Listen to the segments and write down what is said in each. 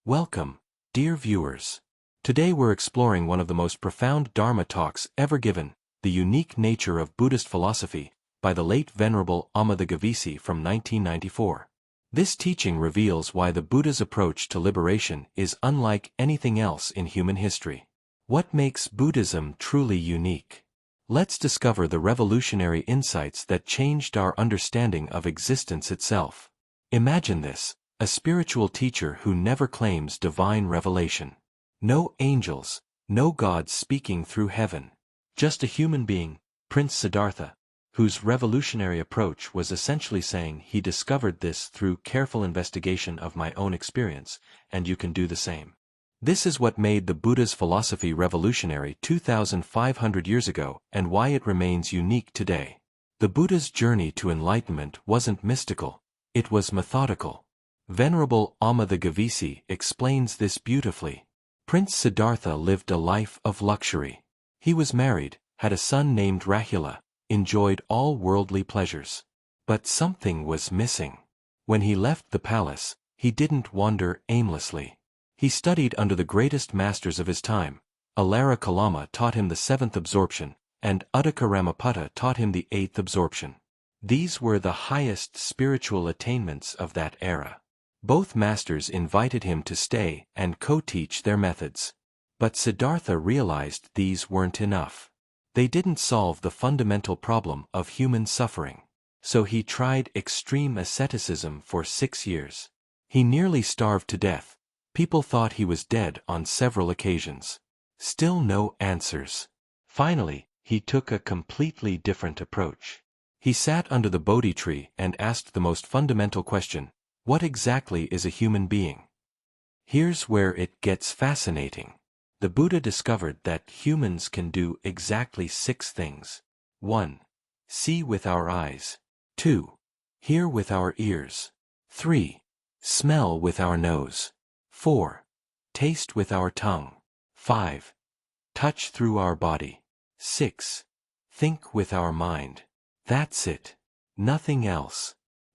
Welcome, dear viewers. Today we're exploring one of the most profound Dharma talks ever given, The Unique Nature of Buddhist Philosophy, by the late Venerable Amatha Gavesi from 1994. This teaching reveals why the Buddha's approach to liberation is unlike anything else in human history. What makes Buddhism truly unique? Let's discover the revolutionary insights that changed our understanding of existence itself. Imagine this. A spiritual teacher who never claims divine revelation. No angels, no gods speaking through heaven. Just a human being, Prince Siddhartha, whose revolutionary approach was essentially saying he discovered this through careful investigation of my own experience, and you can do the same. This is what made the Buddha's philosophy revolutionary 2,500 years ago and why it remains unique today. The Buddha's journey to enlightenment wasn't mystical, it was methodical. Venerable Amatha Gavesi explains this beautifully. Prince Siddhartha lived a life of luxury. He was married, had a son named Rahula, enjoyed all worldly pleasures. But something was missing. When he left the palace, he didn't wander aimlessly. He studied under the greatest masters of his time. Alara Kalama taught him the seventh absorption, and Uddaka Ramaputta taught him the eighth absorption. These were the highest spiritual attainments of that era. Both masters invited him to stay and co-teach their methods. But Siddhartha realized these weren't enough. They didn't solve the fundamental problem of human suffering. So he tried extreme asceticism for 6 years. He nearly starved to death. People thought he was dead on several occasions. Still no answers. Finally, he took a completely different approach. He sat under the Bodhi tree and asked the most fundamental question. What exactly is a human being? Here's where it gets fascinating. The Buddha discovered that humans can do exactly 6 things. 1. See with our eyes. 2. Hear with our ears. 3. Smell with our nose. 4. Taste with our tongue. 5. Touch through our body. 6. Think with our mind. That's it. Nothing else.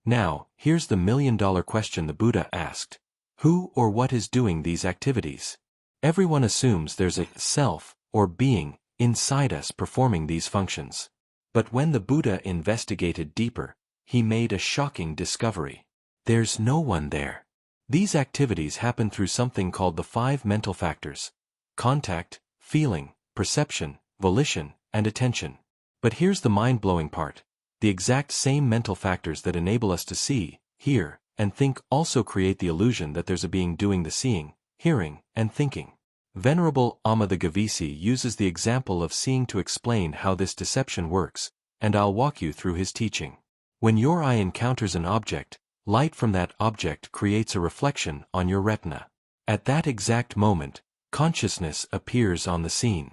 Now, here's the million-dollar question the Buddha asked. Who or what is doing these activities? Everyone assumes there's a self, or being, inside us performing these functions. But when the Buddha investigated deeper, he made a shocking discovery. There's no one there. These activities happen through something called the 5 mental factors: contact, feeling, perception, volition, and attention. But here's the mind-blowing part. The exact same mental factors that enable us to see, hear, and think also create the illusion that there's a being doing the seeing, hearing, and thinking. Venerable Amatha Gavesi uses the example of seeing to explain how this deception works, and I'll walk you through his teaching. When your eye encounters an object, light from that object creates a reflection on your retina. At that exact moment, consciousness appears on the scene.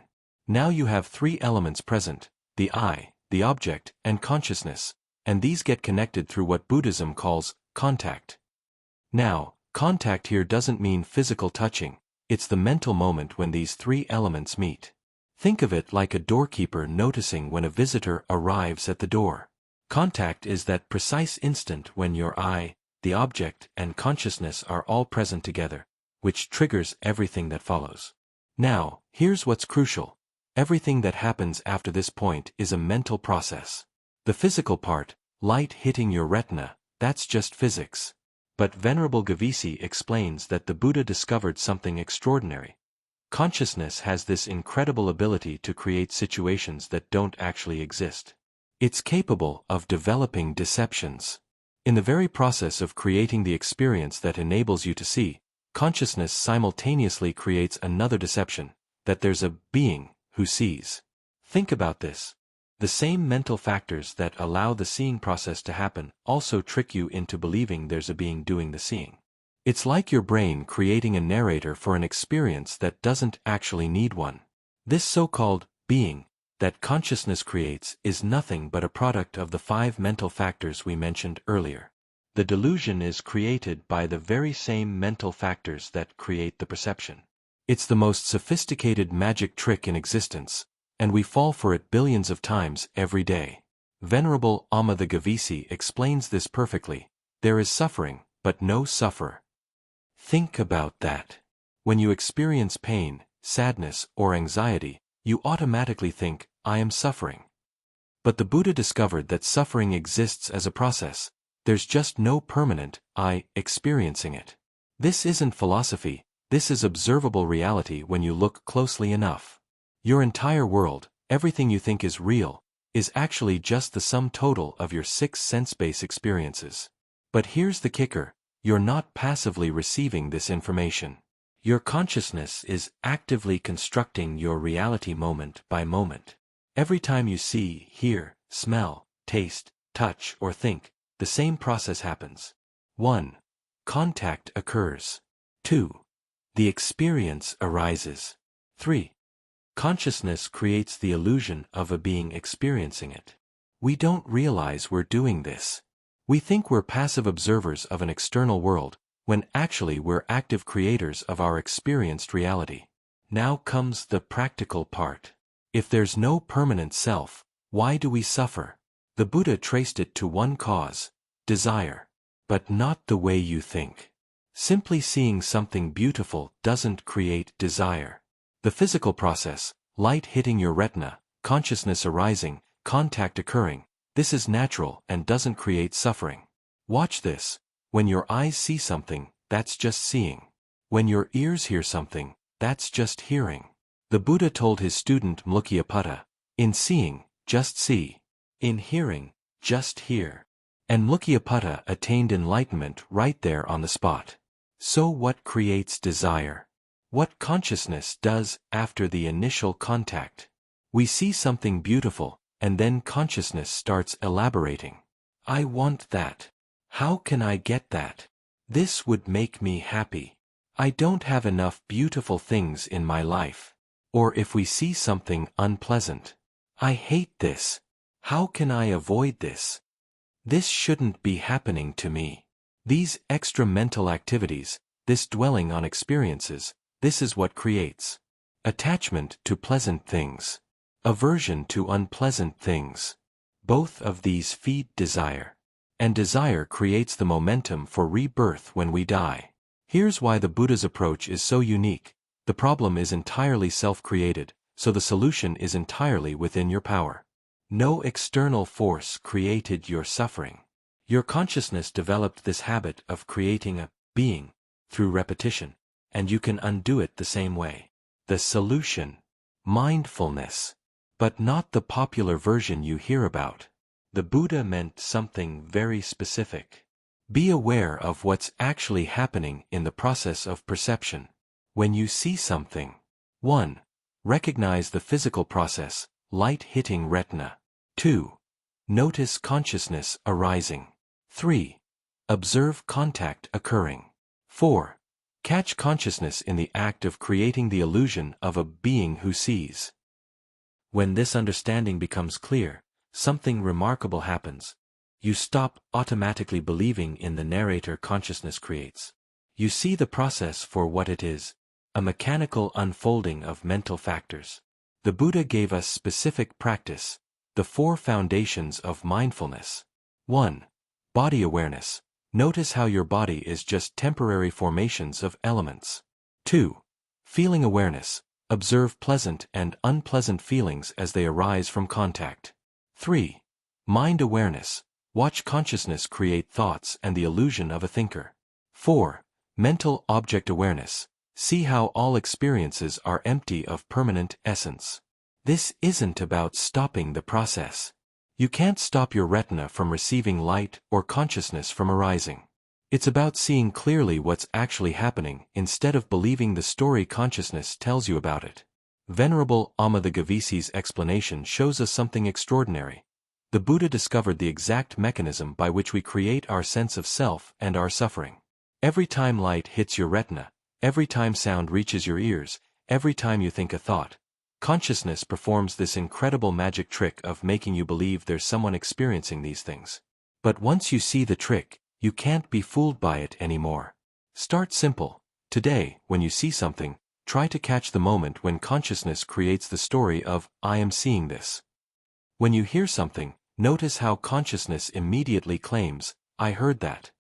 Now you have 3 elements present: the eye, the object, and consciousness, and these get connected through what Buddhism calls contact. Now, contact here doesn't mean physical touching, it's the mental moment when these 3 elements meet. Think of it like a doorkeeper noticing when a visitor arrives at the door. Contact is that precise instant when your eye, the object, and consciousness are all present together, which triggers everything that follows. Now, here's what's crucial. Everything that happens after this point is a mental process. The physical part, light hitting your retina, that's just physics. But Venerable Gavesi explains that the Buddha discovered something extraordinary. Consciousness has this incredible ability to create situations that don't actually exist. It's capable of developing deceptions. In the very process of creating the experience that enables you to see, consciousness simultaneously creates another deception, that there's a being who sees. Think about this. The same mental factors that allow the seeing process to happen also trick you into believing there's a being doing the seeing. It's like your brain creating a narrator for an experience that doesn't actually need one. This so-called being that consciousness creates is nothing but a product of the 5 mental factors we mentioned earlier. The delusion is created by the very same mental factors that create the perception. It's the most sophisticated magic trick in existence, and we fall for it billions of times every day. Venerable Amatha Gavesi explains this perfectly. There is suffering, but no sufferer. Think about that. When you experience pain, sadness, or anxiety, you automatically think, I am suffering. But the Buddha discovered that suffering exists as a process. There's just no permanent I experiencing it. This isn't philosophy, this is observable reality when you look closely enough. Your entire world, everything you think is real, is actually just the sum total of your 6 sense-based experiences. But here's the kicker, you're not passively receiving this information. Your consciousness is actively constructing your reality moment by moment. Every time you see, hear, smell, taste, touch, or think, the same process happens. 1. Contact occurs. 2. The experience arises. 3. Consciousness creates the illusion of a being experiencing it. We don't realize we're doing this. We think we're passive observers of an external world, when actually we're active creators of our experienced reality. Now comes the practical part. If there's no permanent self, why do we suffer? The Buddha traced it to one cause, desire. But not the way you think. Simply seeing something beautiful doesn't create desire. The physical process, light hitting your retina, consciousness arising, contact occurring, this is natural and doesn't create suffering. Watch this. When your eyes see something, that's just seeing. When your ears hear something, that's just hearing. The Buddha told his student Mlukyapada, in seeing, just see. In hearing, just hear. And Mlukyapada attained enlightenment right there on the spot. So what creates desire? What consciousness does after the initial contact? We see something beautiful, and then consciousness starts elaborating. I want that. How can I get that? This would make me happy. I don't have enough beautiful things in my life. Or if we see something unpleasant. I hate this. How can I avoid this? This shouldn't be happening to me. These extra mental activities, this dwelling on experiences, this is what creates attachment to pleasant things, aversion to unpleasant things. Both of these feed desire. And desire creates the momentum for rebirth when we die. Here's why the Buddha's approach is so unique. The problem is entirely self-created, so the solution is entirely within your power. No external force created your suffering. Your consciousness developed this habit of creating a being through repetition, and you can undo it the same way. The solution: mindfulness. But not the popular version you hear about. The Buddha meant something very specific. Be aware of what's actually happening in the process of perception. When you see something. 1. Recognize the physical process, light hitting retina. 2. Notice consciousness arising. 3. Observe contact occurring. 4. Catch consciousness in the act of creating the illusion of a being who sees. When this understanding becomes clear, something remarkable happens. You stop automatically believing in the narrator consciousness creates. You see the process for what it is, a mechanical unfolding of mental factors. The Buddha gave us specific practice, the 4 foundations of mindfulness. 1. Body awareness. Notice how your body is just temporary formations of elements. 2. Feeling awareness. Observe pleasant and unpleasant feelings as they arise from contact. 3. Mind awareness. Watch consciousness create thoughts and the illusion of a thinker. 4. Mental object awareness. See how all experiences are empty of permanent essence. This isn't about stopping the process. You can't stop your retina from receiving light or consciousness from arising. It's about seeing clearly what's actually happening instead of believing the story consciousness tells you about it. Venerable Amatha Gavesi's explanation shows us something extraordinary. The Buddha discovered the exact mechanism by which we create our sense of self and our suffering. Every time light hits your retina, every time sound reaches your ears, every time you think a thought, consciousness performs this incredible magic trick of making you believe there's someone experiencing these things. But once you see the trick, you can't be fooled by it anymore. Start simple. Today, when you see something, try to catch the moment when consciousness creates the story of, I am seeing this. When you hear something, notice how consciousness immediately claims, I heard that.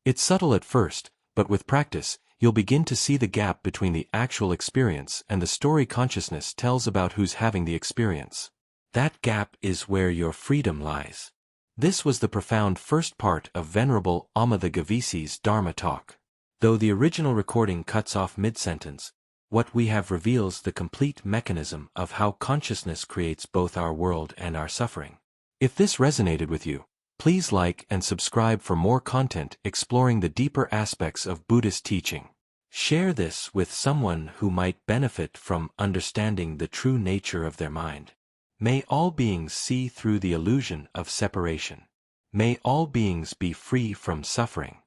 It's subtle at first, but with practice, you'll begin to see the gap between the actual experience and the story consciousness tells about who's having the experience. That gap is where your freedom lies. This was the profound first part of Venerable Amatha Gavesi's Dharma talk. Though the original recording cuts off mid-sentence, what we have reveals the complete mechanism of how consciousness creates both our world and our suffering. If this resonated with you, please like and subscribe for more content exploring the deeper aspects of Buddhist teaching. Share this with someone who might benefit from understanding the true nature of their mind. May all beings see through the illusion of separation. May all beings be free from suffering.